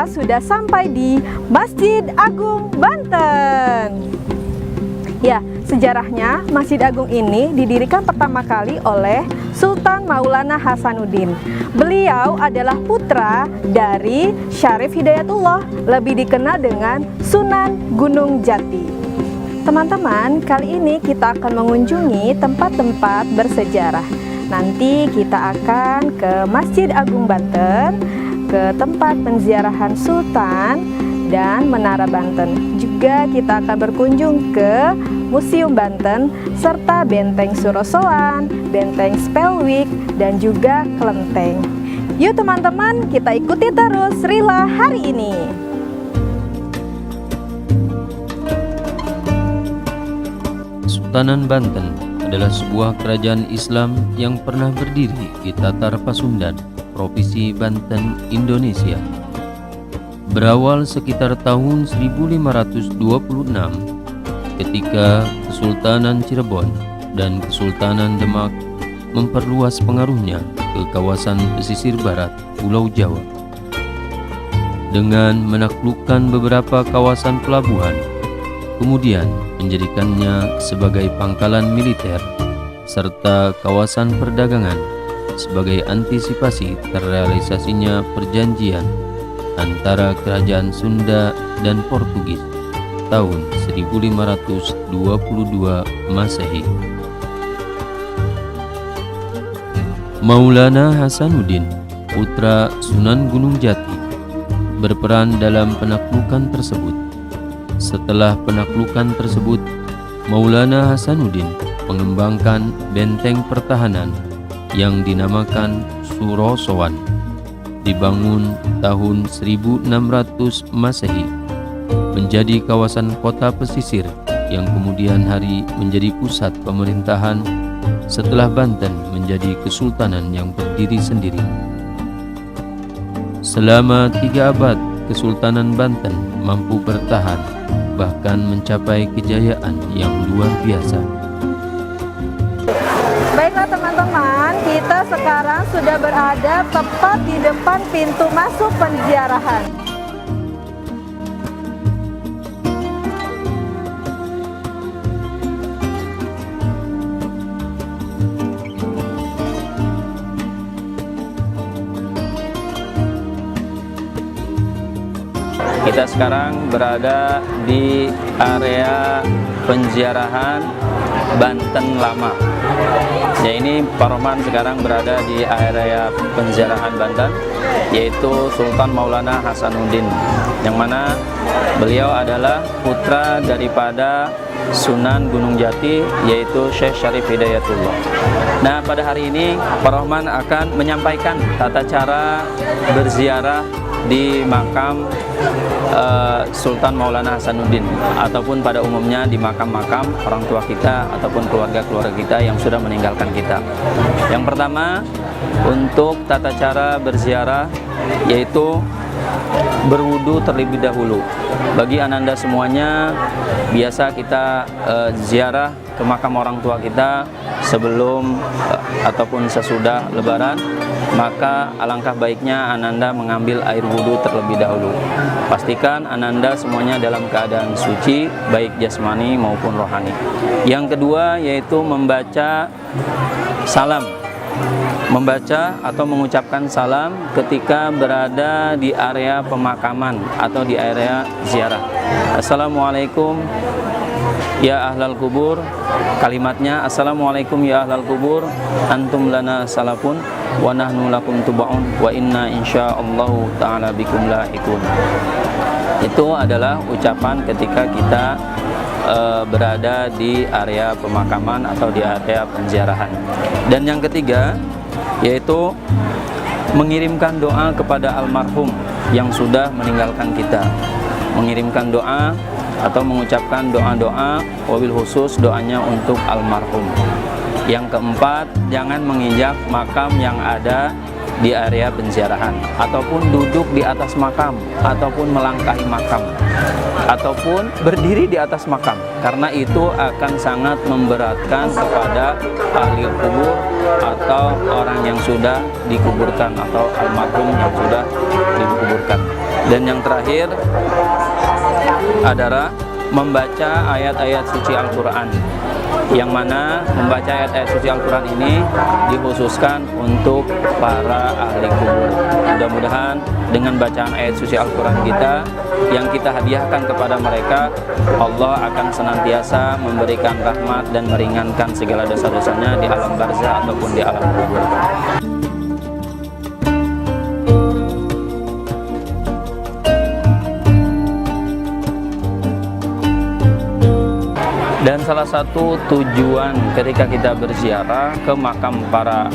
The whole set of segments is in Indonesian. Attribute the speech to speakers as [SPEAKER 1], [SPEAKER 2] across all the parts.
[SPEAKER 1] kita sudah sampai di Masjid Agung Banten. Ya, sejarahnya Masjid Agung ini didirikan pertama kali oleh Sultan Maulana Hasanuddin. Beliau adalah putra dari Syarif Hidayatullah, lebih dikenal dengan Sunan Gunung Jati. Teman-teman, kali ini kita akan mengunjungi tempat-tempat bersejarah. Nanti kita akan ke Masjid Agung Banten, ke tempat penziarahan Sultan dan Menara Banten. Juga kita akan berkunjung ke Museum Banten serta Benteng Surosoan, Benteng Spelwijk, dan juga Kelenteng. Yuk teman-teman, kita ikuti terus Rila hari ini.
[SPEAKER 2] Kesultanan Banten adalah sebuah kerajaan Islam yang pernah berdiri di Tatar Pasundan, Provinsi Banten, Indonesia. Berawal sekitar tahun 1526 ketika Kesultanan Cirebon dan Kesultanan Demak memperluas pengaruhnya ke kawasan pesisir barat Pulau Jawa. Dengan menaklukkan beberapa kawasan pelabuhan, kemudian menjadikannya sebagai pangkalan militer serta kawasan perdagangan sebagai antisipasi terrealisasinya perjanjian antara Kerajaan Sunda dan Portugis tahun 1522 Masehi. Maulana Hasanuddin, putra Sunan Gunung Jati, berperan dalam penaklukan tersebut. Setelah penaklukan tersebut, Maulana Hasanuddin mengembangkan benteng pertahanan yang dinamakan Surosoan, dibangun tahun 1600 Masehi, menjadi kawasan kota pesisir yang kemudian hari menjadi pusat pemerintahan setelah Banten menjadi kesultanan yang berdiri sendiri. Selama 3 abad, Kesultanan Banten mampu bertahan, bahkan mencapai kejayaan yang luar biasa.
[SPEAKER 1] Baiklah teman-teman, kita sekarang sudah berada tepat di depan pintu masuk penziarahan.
[SPEAKER 3] Kita sekarang berada di area penziarahan Banten Lama. Ya, ini Pak Rohman sekarang berada di area penziarahan Banten, yaitu Sultan Maulana Hasanuddin, yang mana beliau adalah putra daripada Sunan Gunung Jati, yaitu Syekh Syarif Hidayatullah. Nah, pada hari ini Pak Rohman akan menyampaikan tata cara berziarah di makam Sultan Maulana Hasanuddin, ataupun pada umumnya di makam-makam orang tua kita ataupun keluarga-keluarga kita yang sudah meninggalkan kita. Yang pertama, untuk tata cara berziarah yaitu berwudu terlebih dahulu. Bagi ananda semuanya, biasa kita ziarah ke makam orang tua kita sebelum ataupun sesudah lebaran, maka alangkah baiknya ananda mengambil air wudhu terlebih dahulu. Pastikan ananda semuanya dalam keadaan suci, baik jasmani maupun rohani. Yang kedua yaitu membaca salam, membaca atau mengucapkan salam ketika berada di area pemakaman atau di area ziarah. Assalamualaikum ya ahlal kubur. Kalimatnya, assalamualaikum ya ahlal kubur, antum lana salafun wa nahnu lakum tubaun wa inna insyaallahu ta'ala bikum lahikun. Itu adalah ucapan ketika kita berada di area pemakaman atau di area penziarahan. Dan yang ketiga yaitu mengirimkan doa kepada almarhum yang sudah meninggalkan kita. Mengirimkan doa atau mengucapkan doa-doa, wabil khusus doanya untuk almarhum. Yang keempat, jangan menginjak makam yang ada di area penziarahan, ataupun duduk di atas makam, ataupun melangkahi makam, ataupun berdiri di atas makam, karena itu akan sangat memberatkan kepada ahli kubur atau orang yang sudah dikuburkan atau almarhum yang sudah dikuburkan. Dan yang terakhir adalah membaca ayat-ayat suci Al-Quran, yang mana membaca ayat-ayat suci Al-Quran ini dikhususkan untuk para ahli kubur. Mudah-mudahan dengan bacaan ayat suci Al-Quran kita yang kita hadiahkan kepada mereka, Allah akan senantiasa memberikan rahmat dan meringankan segala dosa-dosanya di alam barzah ataupun di alam kubur. Dan salah satu tujuan ketika kita berziarah ke makam para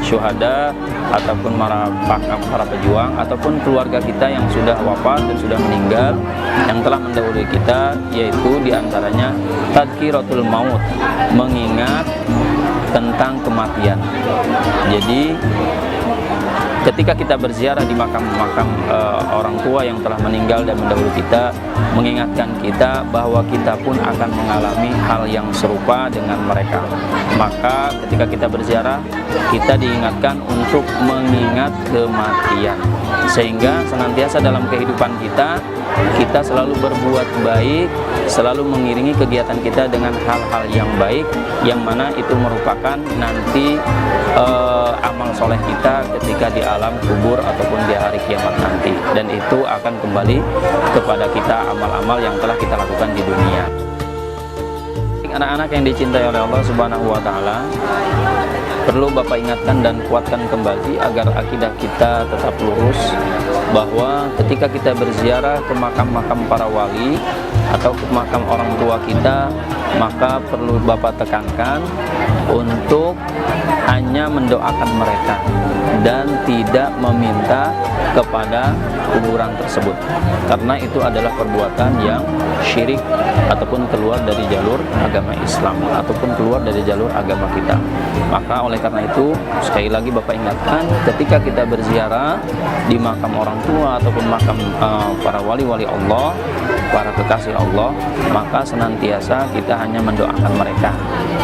[SPEAKER 3] syuhada ataupun makam para pejuang ataupun keluarga kita yang sudah wafat dan sudah meninggal, yang telah mendahului kita, yaitu diantaranya tadkiratul maut, mengingat tentang kematian. Jadi ketika kita berziarah di makam-makam orang tua yang telah meninggal dan mendahului kita, mengingatkan kita bahwa kita pun akan mengalami hal yang serupa dengan mereka. Maka ketika kita berziarah, kita diingatkan untuk mengingat kematian, sehingga senantiasa dalam kehidupan kita selalu berbuat baik, selalu mengiringi kegiatan kita dengan hal-hal yang baik, yang mana itu merupakan nanti amal soleh kita ketika di alam kubur ataupun di hari kiamat nanti, dan itu akan kembali kepada kita amal-amal yang telah kita lakukan di dunia. Anak-anak yang dicintai oleh Allah Subhanahu wa Ta'ala, perlu Bapak ingatkan dan kuatkan kembali agar akidah kita tetap lurus, bahwa ketika kita berziarah ke makam-makam para wali atau ke makam orang tua kita, maka perlu Bapak tekankan untuk hanya mendoakan mereka dan tidak meminta kepada kuburan tersebut, karena itu adalah perbuatan yang syirik ataupun keluar dari jalur agama Islam ataupun keluar dari jalur agama kita. Maka oleh karena itu, sekali lagi Bapak ingatkan, ketika kita berziarah di makam orang tua ataupun makam para wali-wali Allah, para kekasih Allah, maka senantiasa kita hanya mendoakan mereka,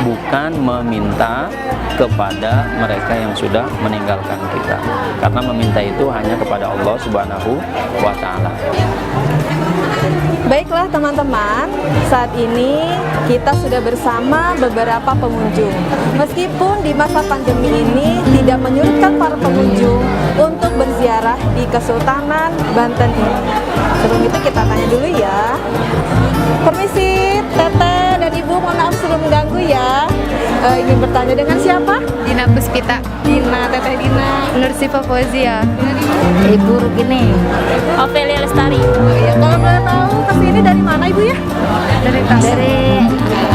[SPEAKER 3] bukan meminta kepada mereka yang sudah meninggalkan kita, karena meminta itu hanya kepada Allah Subhanahu wa Ta'ala.
[SPEAKER 1] Baiklah teman-teman, saat ini kita sudah bersama beberapa pengunjung. Meskipun di masa pandemi ini tidak menyurutkan para pengunjung untuk berziarah di Kesultanan Banten ini. Sebelum itu kita tanya dulu ya. Permisi, Teteh dan Ibu, mohon maaf sebelum mengganggu ya. Ingin bertanya dengan siapa?
[SPEAKER 4] Dina Puspita.
[SPEAKER 1] Dina, Teteh Dina.
[SPEAKER 4] Nur Sifa Fauzia. Ibu Rukini. Ovelia Lestari.
[SPEAKER 1] Oh iya, kalau boleh tahu kesini dari mana Ibu ya?
[SPEAKER 4] Dari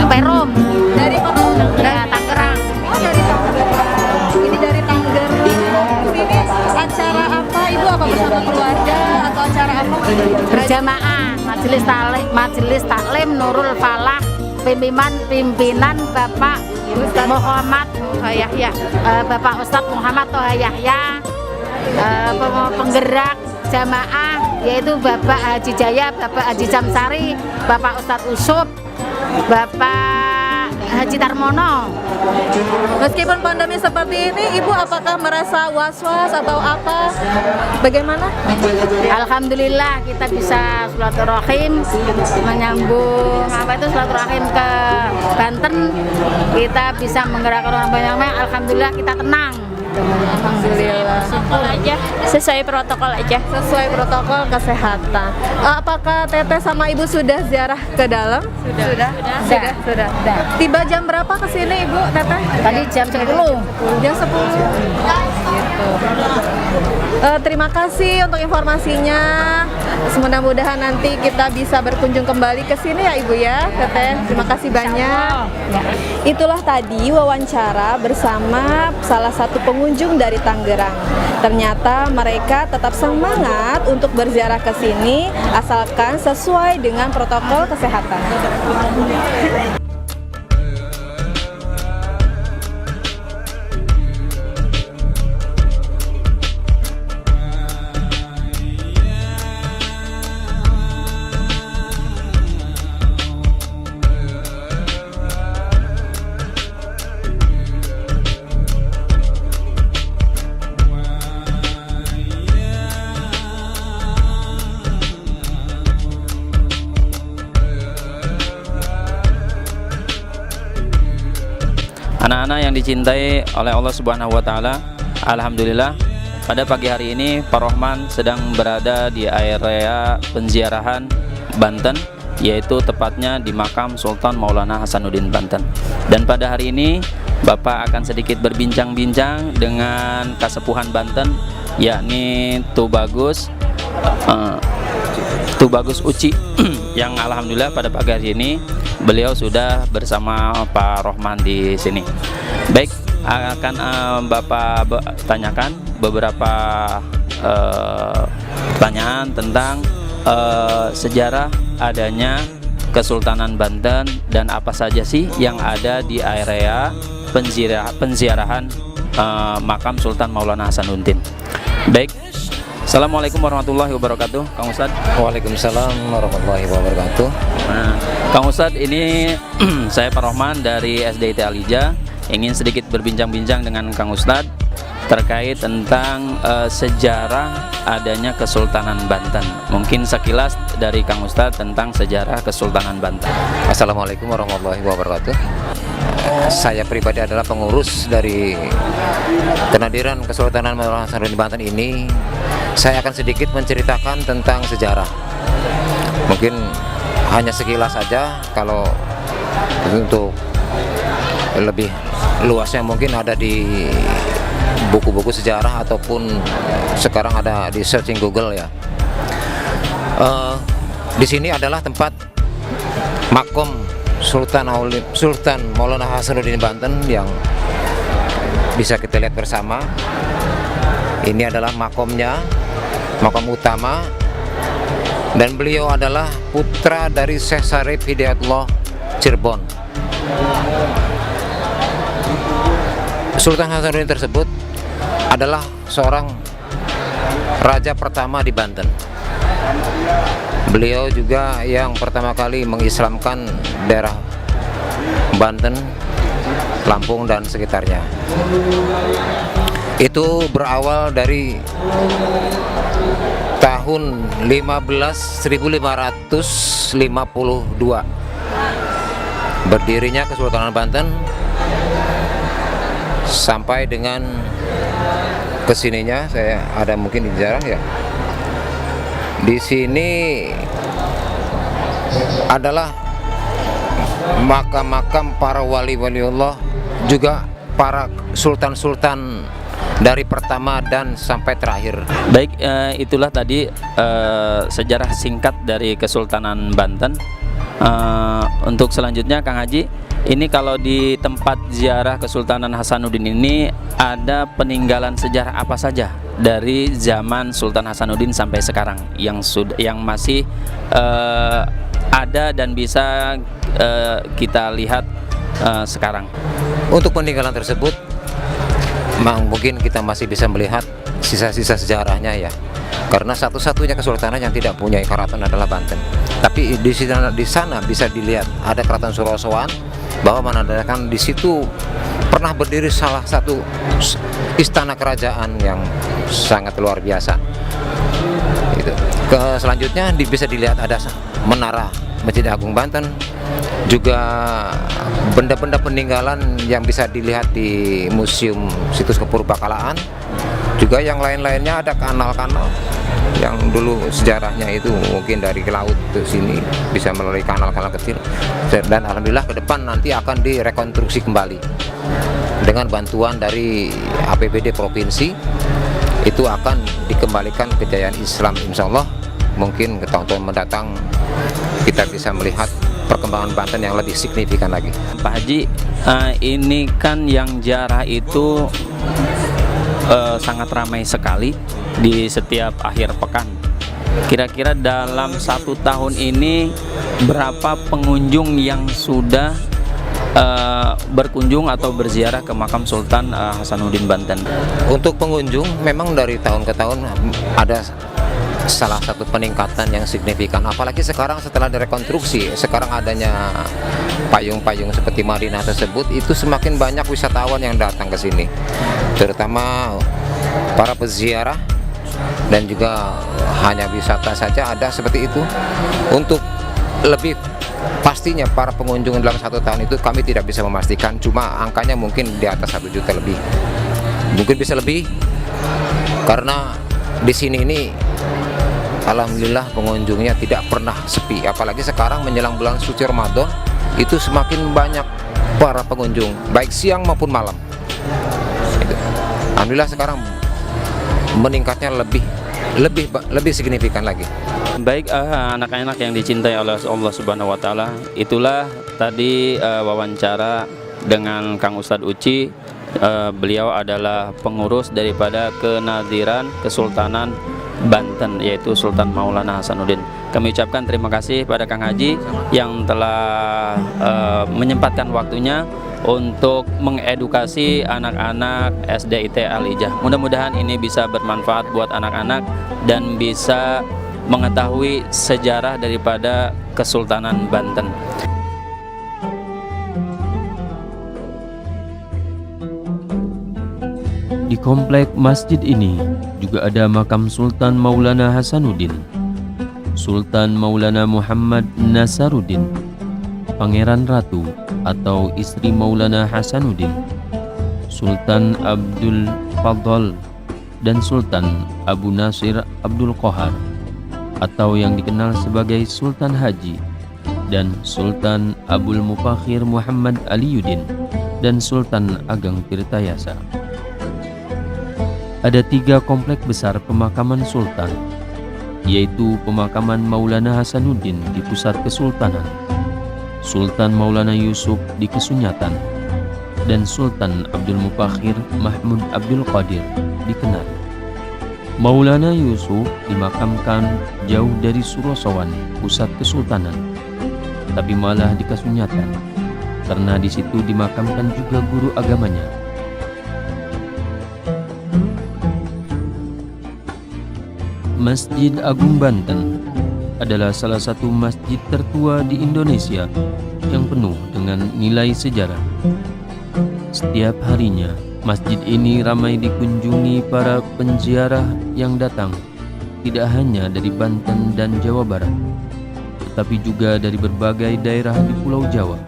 [SPEAKER 4] Perum.
[SPEAKER 1] Dari Perum.
[SPEAKER 4] Dari Tangerang.
[SPEAKER 1] Oh, dari Tangerang. Ini dari Tangerang. Ini acara apa Ibu? Apa bersama keluarga atau acara apa?
[SPEAKER 4] Berjamaah Majelis Taklim Nurul Falah, pimpinan Bapak Muhammad Yahya, Bapak Ustadz Muhammad Toha Yahya, penggerak jamaah yaitu Bapak Haji Jaya, Bapak Haji Jamsari, Bapak Ustadz Usub, Bapak Haji Tarmono.
[SPEAKER 1] Meskipun pandemi seperti ini, Ibu apakah merasa was-was atau apa? Bagaimana?
[SPEAKER 4] Alhamdulillah kita bisa silaturahim, menyambung silaturahim ke Banten. Kita bisa menggerakkan orang banyak. Alhamdulillah kita tenang.
[SPEAKER 1] Alhamdulillah.
[SPEAKER 5] Aja sesuai protokol aja.
[SPEAKER 1] Sesuai protokol kesehatan. Apakah Teteh sama Ibu sudah ziarah ke dalam? Sudah. Tiba jam berapa ke sini Ibu, Teteh?
[SPEAKER 4] Tadi jam 10.
[SPEAKER 1] Jam 10. Gitu. Terima kasih untuk informasinya. Mudah-mudahan nanti kita bisa berkunjung kembali ke sini ya Ibu ya, Teteh. Terima kasih banyak. Itulah tadi wawancara bersama salah satu pengunjung dari Tangerang. Ternyata mereka tetap semangat untuk berziarah ke sini asalkan sesuai dengan protokol kesehatan.
[SPEAKER 3] Anak-anak yang dicintai oleh Allah Subhanahu wa taala, alhamdulillah pada pagi hari ini Pak Rohman sedang berada di area penziarahan Banten, yaitu tepatnya di makam Sultan Maulana Hasanuddin Banten. Dan pada hari ini Bapak akan sedikit berbincang-bincang dengan Kasepuhan Banten, yakni Tubagus Uci yang alhamdulillah pada pagi hari ini beliau sudah bersama Pak Rohman di sini. Baik, akan Bapak tanyakan beberapa pertanyaan tentang sejarah adanya Kesultanan Banten dan apa saja sih yang ada di area penziarahan makam Sultan Maulana Hasanuddin. Baik, Assalamualaikum warahmatullahi wabarakatuh, Kang Ustadz.
[SPEAKER 6] Waalaikumsalam warahmatullahi wabarakatuh.
[SPEAKER 3] Nah, Kang Ustadz, ini saya Pak Rohman dari SDIT Al-Hijah ingin sedikit berbincang-bincang dengan Kang Ustadz terkait tentang sejarah adanya Kesultanan Banten. Mungkin sekilas dari Kang Ustadz tentang sejarah Kesultanan Banten.
[SPEAKER 6] Assalamualaikum warahmatullahi wabarakatuh. Saya pribadi adalah pengurus dari Kenadiran Kesultanan Maulana Hasanuddin Banten ini. Saya akan sedikit menceritakan tentang sejarah. Mungkin hanya sekilas saja, kalau untuk lebih luasnya mungkin ada di buku-buku sejarah ataupun sekarang ada di searching Google ya. Di sini adalah tempat makom Sultan Maulana Hasanuddin Banten yang bisa kita lihat bersama. Ini adalah makomnya, makam utama, dan beliau adalah putra dari Syekh Syarif Hidayatullah Cirebon. Sultan Hasanuddin tersebut adalah seorang raja pertama di Banten. Beliau juga yang pertama kali mengislamkan daerah Banten, Lampung dan sekitarnya. Itu berawal dari tahun 1552 berdirinya Kesultanan Banten sampai dengan kesininya. Saya ada mungkin di jarang ya. Di sini adalah makam-makam para wali-wali Allah, juga para sultan-sultan dari pertama dan sampai terakhir.
[SPEAKER 3] Baik, itulah tadi sejarah singkat dari Kesultanan Banten. Untuk selanjutnya Kang Haji, ini kalau di tempat ziarah Kesultanan Hasanuddin ini ada peninggalan sejarah apa saja dari zaman Sultan Hasanuddin sampai sekarang yang masih ada dan bisa kita lihat sekarang?
[SPEAKER 6] Untuk peninggalan tersebut mungkin kita masih bisa melihat sisa-sisa sejarahnya ya, karena satu-satunya kesultanan yang tidak punya keraton adalah Banten. Tapi di sana bisa dilihat ada keraton Surosoan, bahwa menandakan di situ pernah berdiri salah satu istana kerajaan yang sangat luar biasa. Gitu. Selanjutnya bisa dilihat ada menara Masjid Agung Banten, juga benda-benda peninggalan yang bisa dilihat di Museum Situs Kepurbakalaan, juga yang lain-lainnya ada kanal-kanal yang dulu sejarahnya itu mungkin dari laut ke sini bisa melalui kanal-kanal kecil, dan alhamdulillah ke depan nanti akan direkonstruksi kembali dengan bantuan dari APBD provinsi. Itu akan dikembalikan kejayaan Islam, insya Allah. Mungkin ke tahun-tahun mendatang kita bisa melihat perkembangan Banten yang lebih signifikan lagi.
[SPEAKER 3] Pak Haji, ini kan yang ziarah itu sangat ramai sekali di setiap akhir pekan. Kira-kira dalam 1 tahun ini berapa pengunjung yang sudah berkunjung atau berziarah ke makam Sultan Hasanuddin Banten?
[SPEAKER 6] Untuk pengunjung memang dari tahun ke tahun ada salah satu peningkatan yang signifikan, apalagi sekarang setelah direkonstruksi, sekarang adanya payung-payung seperti Madinah tersebut, itu semakin banyak wisatawan yang datang ke sini, terutama para peziarah, dan juga hanya wisata saja ada seperti itu. Untuk lebih pastinya para pengunjung dalam 1 tahun itu kami tidak bisa memastikan, cuma angkanya mungkin di atas 1 juta lebih, mungkin bisa lebih, karena di sini ini alhamdulillah pengunjungnya tidak pernah sepi. Apalagi sekarang menjelang bulan suci Ramadan itu semakin banyak para pengunjung baik siang maupun malam. Alhamdulillah sekarang meningkatnya lebih signifikan lagi.
[SPEAKER 3] Baik anak-anak yang dicintai oleh Allah Subhanahu wa taala, itulah tadi wawancara dengan Kang Ustadz Uci. Beliau adalah pengurus daripada Kenadiran Kesultanan Banten, yaitu Sultan Maulana Hasanuddin. Kami ucapkan terima kasih pada Kang Haji yang telah menyempatkan waktunya untuk mengedukasi anak-anak SDIT Al-Hijah. Mudah-mudahan ini bisa bermanfaat buat anak-anak dan bisa mengetahui sejarah daripada Kesultanan Banten.
[SPEAKER 2] Di komplek masjid ini juga ada makam Sultan Maulana Hasanuddin, Sultan Maulana Muhammad Nasaruddin, Pangeran Ratu atau istri Maulana Hasanuddin, Sultan Abdul Fadl, dan Sultan Abu Nasir Abdul Qohar atau yang dikenal sebagai Sultan Haji, dan Sultan Abul Mufakhir Muhammad Aliyuddin dan Sultan Ageng Tirtayasa. Ada 3 komplek besar pemakaman sultan, yaitu pemakaman Maulana Hasanuddin di pusat kesultanan, Sultan Maulana Yusuf di Kesunyatan, dan Sultan Abdul Mufakhir Mahmud Abdul Qadir di Kenar. Maulana Yusuf dimakamkan jauh dari Surosowan, pusat kesultanan, tapi malah di Kesunyatan, karena di situ dimakamkan juga guru agamanya. Masjid Agung Banten adalah salah satu masjid tertua di Indonesia yang penuh dengan nilai sejarah. Setiap harinya, masjid ini ramai dikunjungi para penziarah yang datang tidak hanya dari Banten dan Jawa Barat, tetapi juga dari berbagai daerah di Pulau Jawa.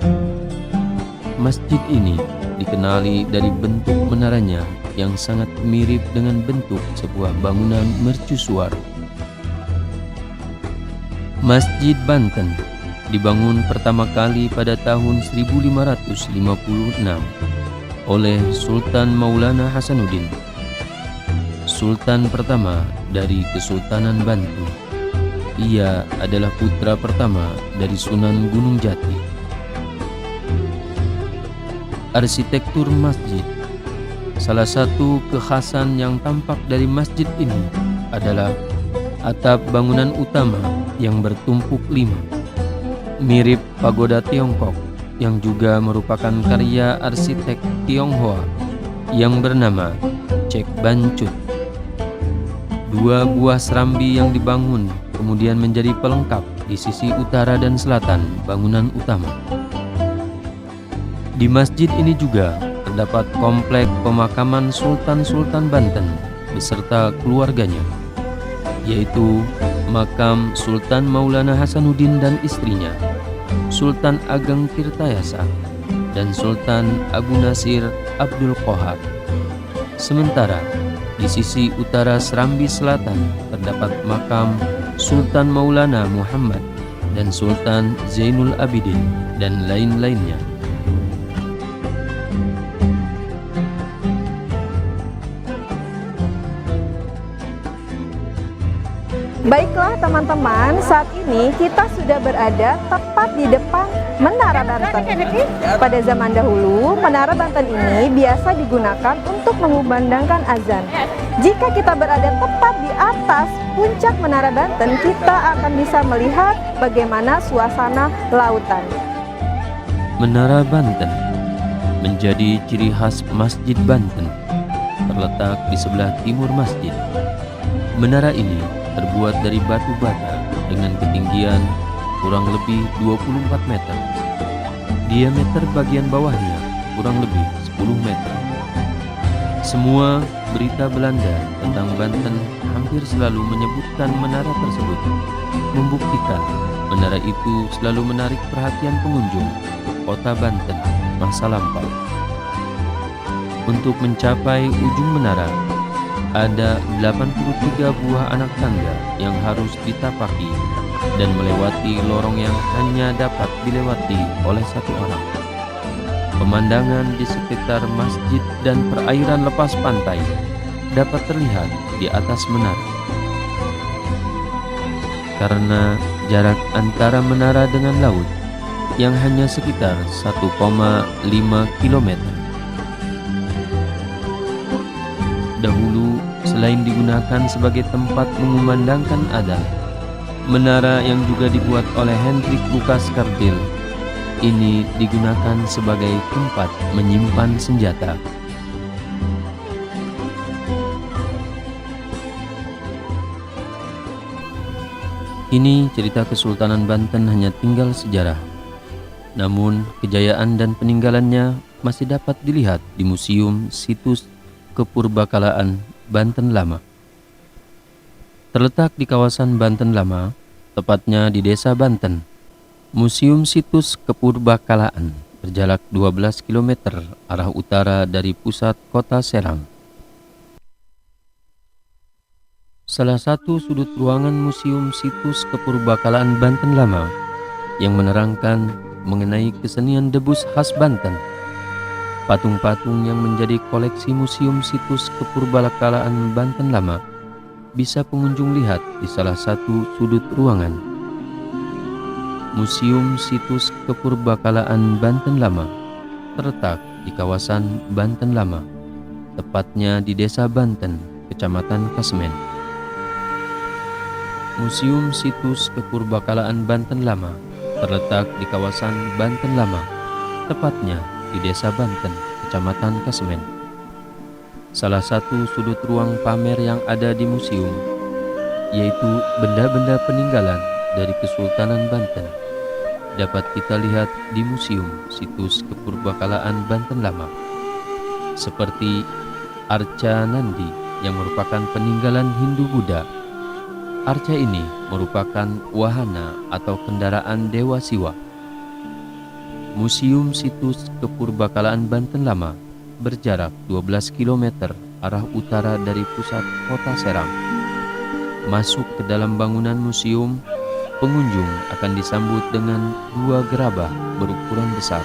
[SPEAKER 2] Masjid ini dikenali dari bentuk menaranya yang sangat mirip dengan bentuk sebuah bangunan mercusuar. Masjid Banten dibangun pertama kali pada tahun 1556 oleh Sultan Maulana Hasanuddin, Sultan pertama dari Kesultanan Banten. Ia adalah putra pertama dari Sunan Gunung Jati. Arsitektur masjid. Salah satu kekhasan yang tampak dari masjid ini adalah atap bangunan utama yang bertumpuk 5, mirip pagoda Tiongkok, yang juga merupakan karya arsitek Tionghoa yang bernama Cek Bancut. 2 buah serambi yang dibangun kemudian menjadi pelengkap di sisi utara dan selatan bangunan utama. Di masjid ini juga terdapat komplek pemakaman Sultan-Sultan Banten beserta keluarganya, yaitu makam Sultan Maulana Hasanuddin dan istrinya, Sultan Ageng Tirtayasa, dan Sultan Abu Nasir Abdul Qohar. Sementara di sisi utara serambi selatan terdapat makam Sultan Maulana Muhammad dan Sultan Zainul Abidin dan lain-lainnya.
[SPEAKER 1] Baiklah teman-teman, saat ini kita sudah berada tepat di depan Menara Banten. Pada zaman dahulu, Menara Banten ini biasa digunakan untuk mengumandangkan azan. Jika kita berada tepat di atas puncak Menara Banten, kita akan bisa melihat bagaimana suasana lautan.
[SPEAKER 2] Menara Banten menjadi ciri khas Masjid Banten, terletak di sebelah timur masjid. Menara ini terbuat dari batu bata dengan ketinggian kurang lebih 24 meter. Diameter bagian bawahnya kurang lebih 10 meter. Semua berita Belanda tentang Banten hampir selalu menyebutkan menara tersebut, membuktikan menara itu selalu menarik perhatian pengunjung kota Banten masa lampau. Untuk mencapai ujung menara, ada 83 buah anak tangga yang harus ditapaki dan melewati lorong yang hanya dapat dilewati oleh satu orang. Pemandangan di sekitar masjid dan perairan lepas pantai dapat terlihat di atas menara. Karena jarak antara menara dengan laut yang hanya sekitar 1,5 km. Dahulu, selain digunakan sebagai tempat mengumandangkan adzan, menara yang juga dibuat oleh Hendrik Lucas Cardil ini digunakan sebagai tempat menyimpan senjata. Kini cerita Kesultanan Banten hanya tinggal sejarah. Namun kejayaan dan peninggalannya masih dapat dilihat di Museum Situs Kepurbakalaan Banten Lama. Terletak di kawasan Banten Lama, tepatnya di Desa Banten, Museum Situs Kepurbakalaan berjarak 12 km arah utara dari pusat kota Serang. Salah satu sudut ruangan Museum Situs Kepurbakalaan Banten Lama yang menerangkan mengenai kesenian debus khas Banten. Patung-patung yang menjadi koleksi Museum Situs Kepurbakalaan Banten Lama bisa pengunjung lihat di salah satu sudut ruangan. Museum Situs Kepurbakalaan Banten Lama terletak di kawasan Banten Lama, tepatnya di Desa Banten, Kecamatan Kasmen. Museum Situs Kepurbakalaan Banten Lama terletak di kawasan Banten Lama, tepatnya di Desa Banten, Kecamatan Kasmen. Salah satu sudut ruang pamer yang ada di museum yaitu benda-benda peninggalan dari Kesultanan Banten. Dapat kita lihat di Museum Situs Kepurbakalaan Banten Lama, seperti arca Nandi yang merupakan peninggalan Hindu-Buddha. Arca ini merupakan wahana atau kendaraan Dewa Siwa. Museum Situs Kepurbakalaan Banten Lama berjarak 12 km arah utara dari pusat kota Serang. Masuk ke dalam bangunan museum, pengunjung akan disambut dengan 2 gerabah berukuran besar.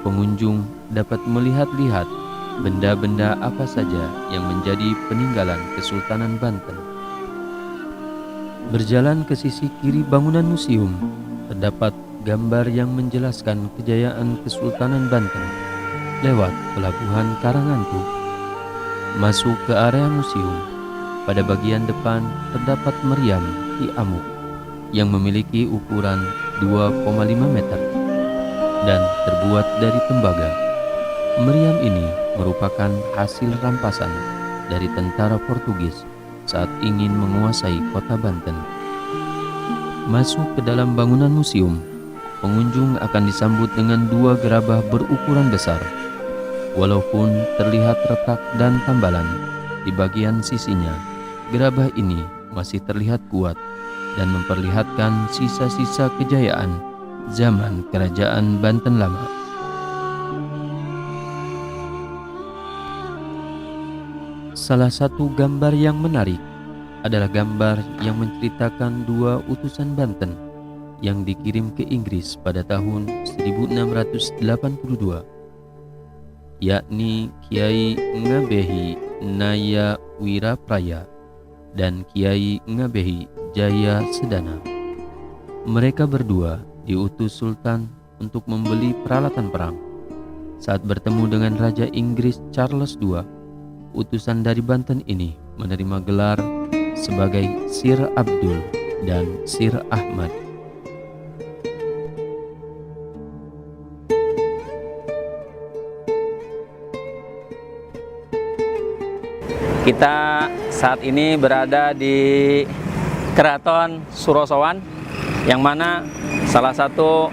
[SPEAKER 2] Pengunjung dapat melihat-lihat benda-benda apa saja yang menjadi peninggalan Kesultanan Banten. Berjalan ke sisi kiri bangunan museum, terdapat gambar yang menjelaskan kejayaan Kesultanan Banten lewat pelabuhan Karangantu. Masuk ke area museum, pada bagian depan terdapat meriam Ki Amuk yang memiliki ukuran 2,5 meter dan terbuat dari tembaga. Meriam ini merupakan hasil rampasan dari tentara Portugis saat ingin menguasai kota Banten. Masuk ke dalam bangunan museum, pengunjung akan disambut dengan 2 gerabah berukuran besar. Walaupun terlihat retak dan tambalan di bagian sisinya, gerabah ini masih terlihat kuat dan memperlihatkan sisa-sisa kejayaan zaman Kerajaan Banten Lama. Salah satu gambar yang menarik adalah gambar yang menceritakan 2 utusan Banten yang dikirim ke Inggris pada tahun 1682, yakni Kiai Ngabehi Naya Wirapraya dan Kiai Ngabehi Jaya Sedana. Mereka berdua diutus Sultan untuk membeli peralatan perang. Saat bertemu dengan Raja Inggris Charles II, utusan dari Banten ini menerima gelar sebagai Sir Abdul dan Sir Ahmad.
[SPEAKER 3] Kita saat ini berada di Keraton Surosowan, yang mana salah satu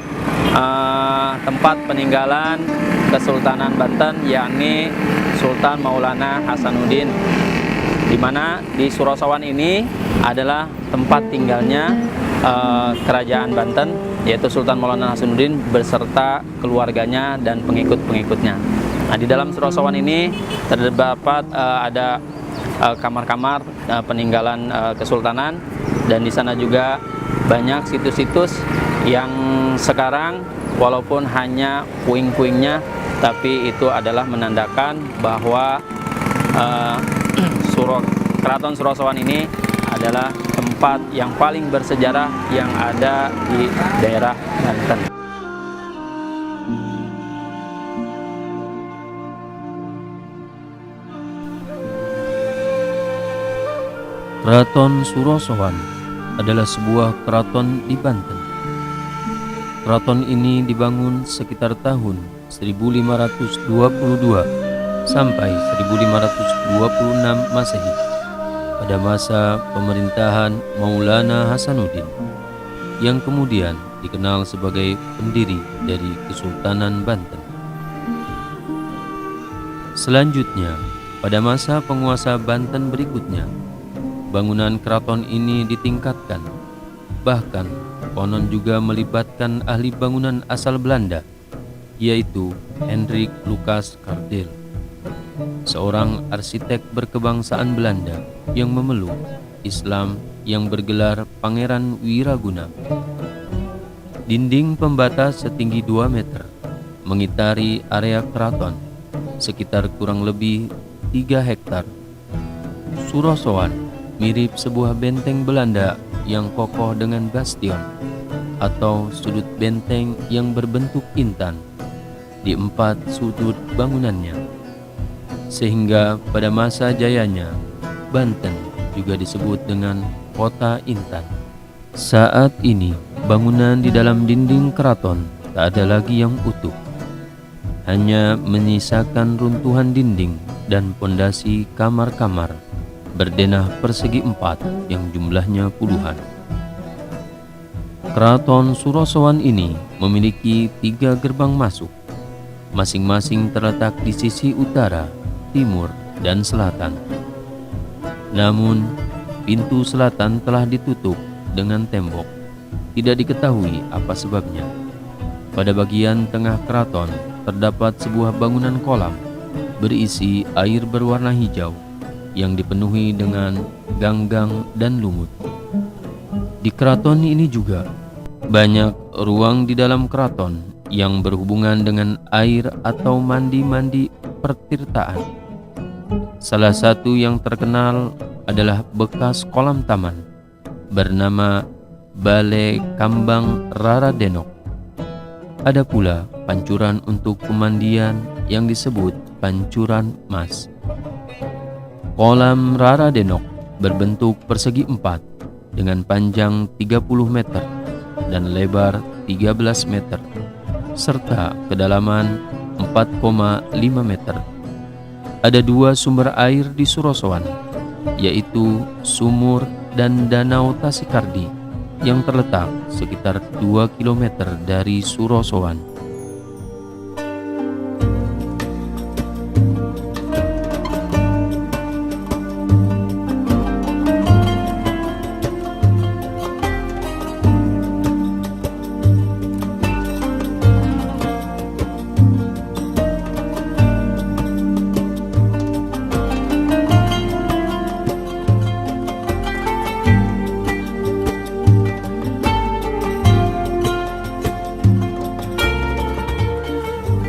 [SPEAKER 3] tempat peninggalan Kesultanan Banten, yakni Sultan Maulana Hasanuddin, di mana di Surosowan ini adalah tempat tinggalnya kerajaan Banten, yaitu Sultan Maulana Hasanuddin beserta keluarganya dan pengikut-pengikutnya. Nah, di dalam Surosowan ini terdapat ada kamar-kamar peninggalan kesultanan, dan di sana juga banyak situs-situs yang sekarang walaupun hanya puing-puingnya, tapi itu adalah menandakan bahwa Keraton Surosowan ini adalah tempat yang paling bersejarah yang ada di daerah Banten.
[SPEAKER 2] Keraton Surosowan adalah sebuah keraton di Banten. Keraton ini dibangun sekitar tahun 1522 sampai 1526 Masehi pada masa pemerintahan Maulana Hasanuddin, yang kemudian dikenal sebagai pendiri dari Kesultanan Banten. Selanjutnya, pada masa penguasa Banten berikutnya, bangunan keraton ini ditingkatkan, bahkan konon juga melibatkan ahli bangunan asal Belanda, yaitu Hendrik Lucas Cardeel, seorang arsitek berkebangsaan Belanda yang memeluk Islam yang bergelar Pangeran Wiraguna. Dinding pembatas setinggi 2 meter mengitari area keraton sekitar kurang lebih 3 hektar. Surosowan mirip sebuah benteng Belanda yang kokoh dengan bastion atau sudut benteng yang berbentuk intan di 4 sudut bangunannya, sehingga pada masa jayanya Banten juga disebut dengan Kota Intan. Saat ini bangunan di dalam dinding keraton tak ada lagi yang utuh, hanya menyisakan runtuhan dinding dan pondasi kamar-kamar berdenah persegi 4 yang jumlahnya puluhan. Keraton Surosowan ini memiliki 3 gerbang masuk, masing-masing terletak di sisi utara, timur, dan selatan. Namun, pintu selatan telah ditutup dengan tembok. Tidak diketahui apa sebabnya. Pada bagian tengah keraton terdapat sebuah bangunan kolam berisi air berwarna hijau yang dipenuhi dengan ganggang dan lumut. Di keraton ini juga banyak ruang di dalam keraton yang berhubungan dengan air atau mandi-mandi pertirtaan. Salah satu yang terkenal adalah bekas kolam taman bernama Balai Kambang Rara Denok. Ada pula pancuran untuk pemandian yang disebut pancuran mas. Kolam Rara Denok berbentuk persegi 4 dengan panjang 30 meter dan lebar 13 meter serta kedalaman 4,5 meter. Ada 2 sumber air di Surosowan, yaitu sumur dan danau Tasikardi yang terletak sekitar 2 km dari Surosowan.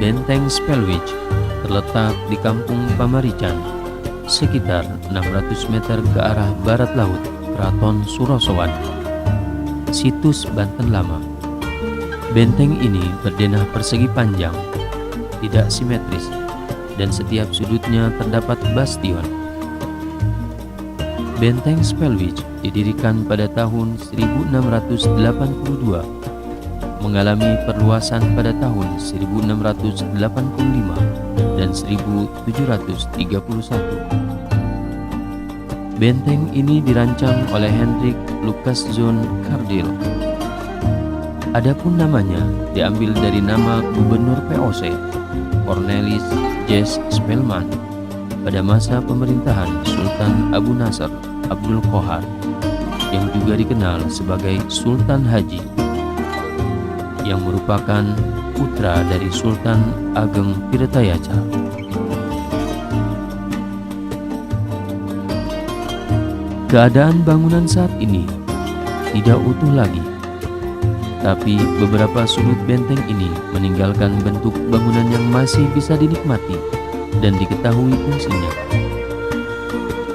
[SPEAKER 2] Benteng Spelwich terletak di Kampung Pamarican, sekitar 600 meter ke arah barat laut Keraton Surosowan. Situs Banten Lama. Benteng ini berdenah persegi panjang, tidak simetris, dan setiap sudutnya terdapat bastion. Benteng Spelwich didirikan pada tahun 1682, mengalami perluasan pada tahun 1685 dan 1731. Benteng ini dirancang oleh Hendrik Lucas Cardeel. Adapun namanya diambil dari nama Gubernur VOC Cornelis Jes Spelman pada masa pemerintahan Sultan Abu Nasr Abdul Qohar yang juga dikenal sebagai Sultan Haji, yang merupakan putra dari Sultan Ageng Tirtayasa. Keadaan bangunan saat ini tidak utuh lagi, tapi beberapa sudut benteng ini meninggalkan bentuk bangunan yang masih bisa dinikmati dan diketahui fungsinya.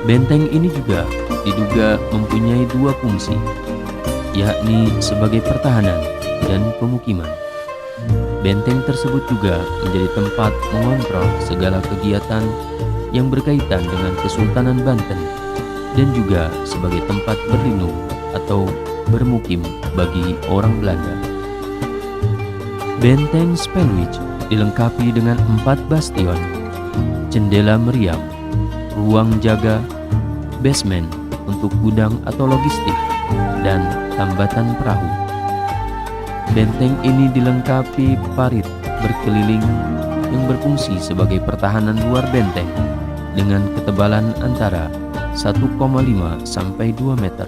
[SPEAKER 2] Benteng ini juga diduga mempunyai dua fungsi, yakni sebagai pertahanan dan pemukiman. Benteng tersebut juga menjadi tempat mengontrol segala kegiatan yang berkaitan dengan Kesultanan Banten dan juga sebagai tempat berlindung atau bermukim bagi orang Belanda. Benteng Spelwich dilengkapi dengan 4 bastion, jendela meriam, ruang jaga, basement untuk gudang atau logistik, dan tambatan perahu. Benteng ini dilengkapi parit berkeliling yang berfungsi sebagai pertahanan luar benteng dengan ketebalan antara 1,5 sampai 2 meter.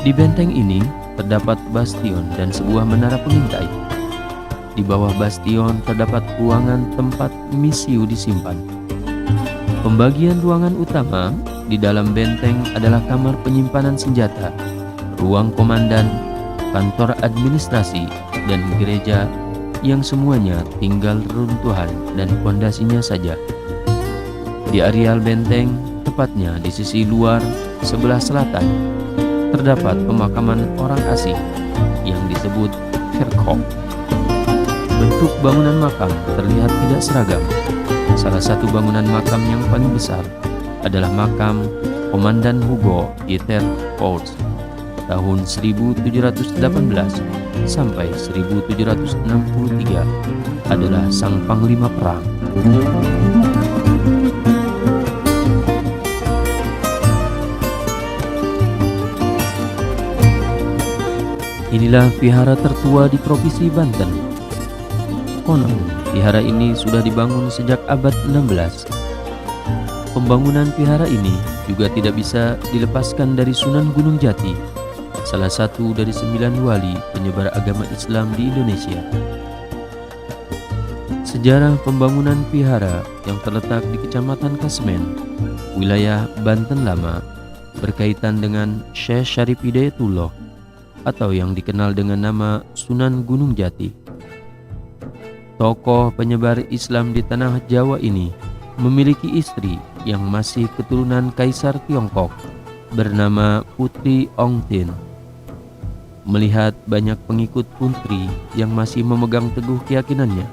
[SPEAKER 2] Di benteng ini terdapat bastion dan sebuah menara pengintai. Di bawah bastion terdapat ruangan tempat misiu disimpan. Pembagian ruangan utama di dalam benteng adalah kamar penyimpanan senjata, ruang komandan, kantor administrasi, dan gereja yang semuanya tinggal reruntuhan dan fondasinya saja. Di areal benteng, tepatnya di sisi luar sebelah selatan, terdapat pemakaman orang asing yang disebut kerkhof. Bentuk bangunan makam terlihat tidak seragam. Salah satu bangunan makam yang paling besar adalah makam Komandan Hugo Dieter Paulus tahun 1718 sampai 1763 adalah sang panglima perang. Inilah vihara tertua di Provinsi Banten. Konon, vihara ini sudah dibangun sejak abad 16. Pembangunan vihara ini juga tidak bisa dilepaskan dari Sunan Gunung Jati, salah satu dari 9 wali penyebar agama Islam di Indonesia. Sejarah pembangunan vihara yang terletak di Kecamatan Kasmen, wilayah Banten Lama, berkaitan dengan Syekh Syarif Hidayatullah atau yang dikenal dengan nama Sunan Gunung Jati. Tokoh penyebar Islam di tanah Jawa ini memiliki istri yang masih keturunan Kaisar Tiongkok bernama Putri Ong Tin. Melihat banyak pengikut Putri yang masih memegang teguh keyakinannya,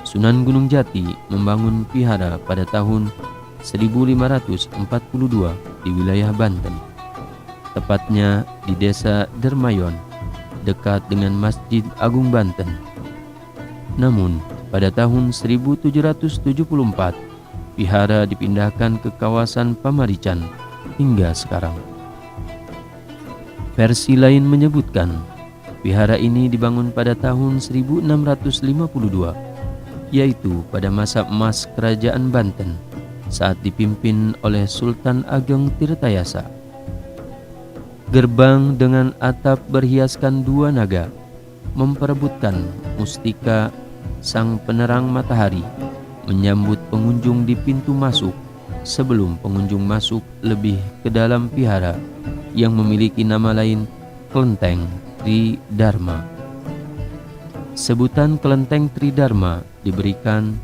[SPEAKER 2] Sunan Gunung Jati membangun vihara pada tahun 1542 di wilayah Banten, tepatnya di desa Dermayon, dekat dengan Masjid Agung Banten. Namun, pada tahun 1774, vihara dipindahkan ke kawasan Pamarican hingga sekarang. Versi lain menyebutkan, vihara ini dibangun pada tahun 1652, yaitu pada masa emas Kerajaan Banten saat dipimpin oleh Sultan Ageng Tirtayasa. Gerbang dengan atap berhiaskan 2 naga memperebutkan mustika sang penerang matahari menyambut pengunjung di pintu masuk sebelum pengunjung masuk lebih ke dalam vihara yang memiliki nama lain Kelenteng Tridharma. Sebutan Kelenteng Tridharma diberikan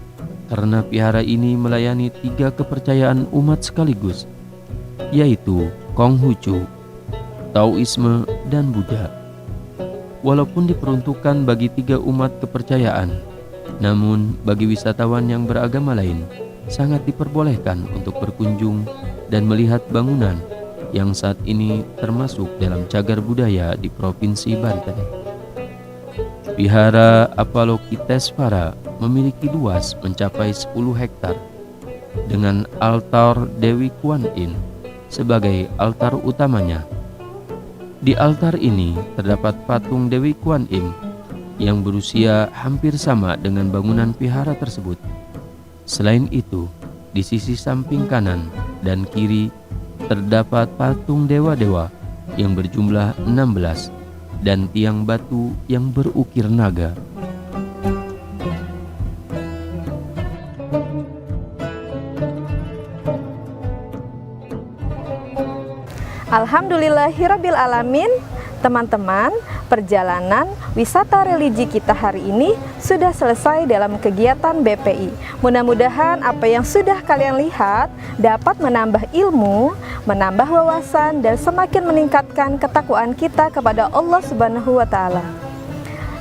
[SPEAKER 2] karena vihara ini melayani 3 kepercayaan umat sekaligus, yaitu Konghucu, Taoisme, dan Buddha. Walaupun diperuntukkan bagi 3 umat kepercayaan, namun bagi wisatawan yang beragama lain sangat diperbolehkan untuk berkunjung dan melihat bangunan yang saat ini termasuk dalam cagar budaya di Provinsi Banten. Vihara Avalokitesvara memiliki luas mencapai 10 hektar dengan altar Dewi Kuan Yin sebagai altar utamanya. Di altar ini terdapat patung Dewi Kuan Yin yang berusia hampir sama dengan bangunan vihara tersebut. Selain itu, di sisi samping kanan dan kiri terdapat patung dewa-dewa yang berjumlah 16 dan tiang batu yang berukir naga.
[SPEAKER 1] Alhamdulillahirabbil alamin. Teman-teman, perjalanan wisata religi kita hari ini sudah selesai dalam kegiatan BPI. Mudah-mudahan apa yang sudah kalian lihat dapat menambah ilmu, menambah wawasan, dan semakin meningkatkan ketakwaan kita kepada Allah Subhanahu wa Ta'ala.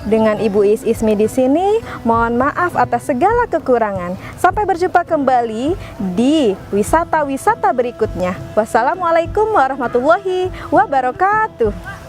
[SPEAKER 1] Dengan Ibu Ismi di sini, mohon maaf atas segala kekurangan. Sampai berjumpa kembali di wisata-wisata berikutnya. Wassalamualaikum warahmatullahi wabarakatuh.